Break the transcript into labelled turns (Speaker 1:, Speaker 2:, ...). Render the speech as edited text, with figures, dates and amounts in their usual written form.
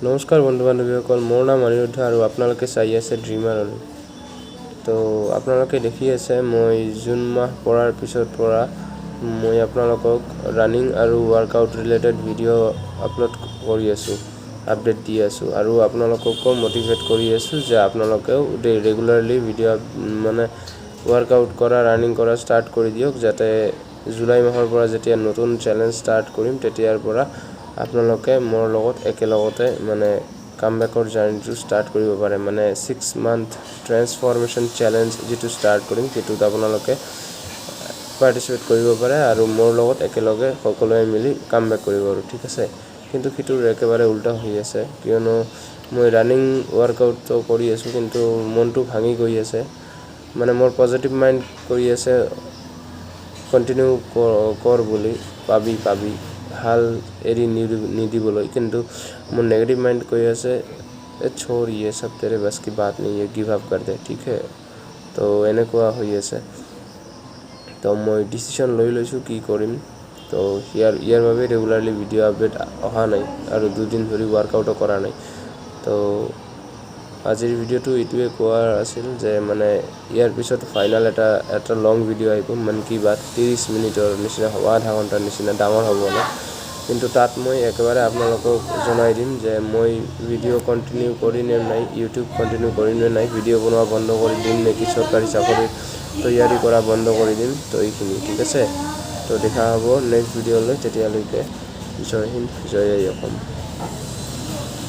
Speaker 1: নমস্কাৰ বন্ধু বান্ধৱীসকল, মোৰ নাম অনিৰুদ্ধ আৰু আপোনালোকে চাই আছে ড্ৰিমাৰ অনি। তো আপোনালোকে দেখি আছে মই জুন মাহ পৰাৰ পিছৰ পৰা মই আপোনালোকক ৰানিং আৰু ৱৰ্কআউট ৰিলেটেড ভিডিঅ' আপলোড কৰি আছোঁ, আপডেট দি আছোঁ আৰু আপোনালোককো মটিভেট কৰি আছোঁ যে আপোনালোকেও ৰেগুলাৰলি ভিডিঅ' মানে ৱৰ্কআউট কৰা, ৰানিং কৰা ষ্টাৰ্ট কৰি দিয়ক, যাতে জুলাই মাহৰ পৰা যেতিয়া নতুন চেলেঞ্জ ষ্টাৰ্ট কৰিম তেতিয়াৰ পৰা আপোনালোকে মোৰ লগত একেলগতে মানে কামবেকৰ জাৰ্নিটো ষ্টাৰ্ট কৰিব পাৰে। মানে 6 মান্থ ট্ৰেন্সফৰ্মেশ্যন চেলেঞ্জ যিটো ষ্টাৰ্ট কৰিম সেইটোত আপোনালোকে পাৰ্টিচিপেট কৰিব পাৰে আৰু মোৰ লগত একেলগে সকলোৱে মিলি কামবেক কৰিব আৰু ঠিক আছে। কিন্তু সেইটোৰ একেবাৰে উল্টা হৈ আছে, কিয়নো মই ৰানিং ৱৰ্কআউটটো কৰি আছোঁ কিন্তু মনটো ভাঙি গৈ আছে। মানে মোৰ পজিটিভ মাইণ্ড কৰি আছে কণ্টিনিউ কৰ বুলি, পাবি ভাল এৰি নিদিবলৈ, কিন্তু মোৰ নেগেটিভ মাইণ্ড কৈ আছে छोड़ ये सब तेरे बस की बात नहीं है, गिव আপ कर दे, ঠিক है। তো এনেকুৱা হৈ আছে, তো মই ডিচিশ্যন লৈ লৈছোঁ কি কৰিম। তো ইয়াৰ বাবে ৰেগুলাৰলি ভিডিঅ' আপডেট অহা নাই আৰু 2 দিন ধৰি ৱৰ্কআউটো কৰা নাই। তো আজিৰ ভিডিঅ'টো এইটোৱে কোৱাৰ আছিল যে মানে ইয়াৰ পিছত ফাইনেল এটা লং ভিডিঅ' আহিব, মন কি বাত 30 মিনিটৰ নিচিনা হ'ব, আধা ঘণ্টাৰ নিচিনা ডাঙৰ হ'ব না। কিন্তু তাত মই একেবাৰে আপোনালোকক জনাই দিম যে মই ভিডিঅ' কণ্টিনিউ কৰি নে নাই, ইউটিউব কণ্টিনিউ কৰি নে নাই, ভিডিঅ' বনোৱা বন্ধ কৰি দিম নেকি, চৰকাৰী চাকৰিৰ তৈয়াৰী কৰা বন্ধ কৰি দিম। তো এইখিনি ঠিক আছে। তো দেখা হ'ব নেক্সট ভিডিঅ'লৈ, তেতিয়ালৈকে জয় হিন্দ, জয় অসম।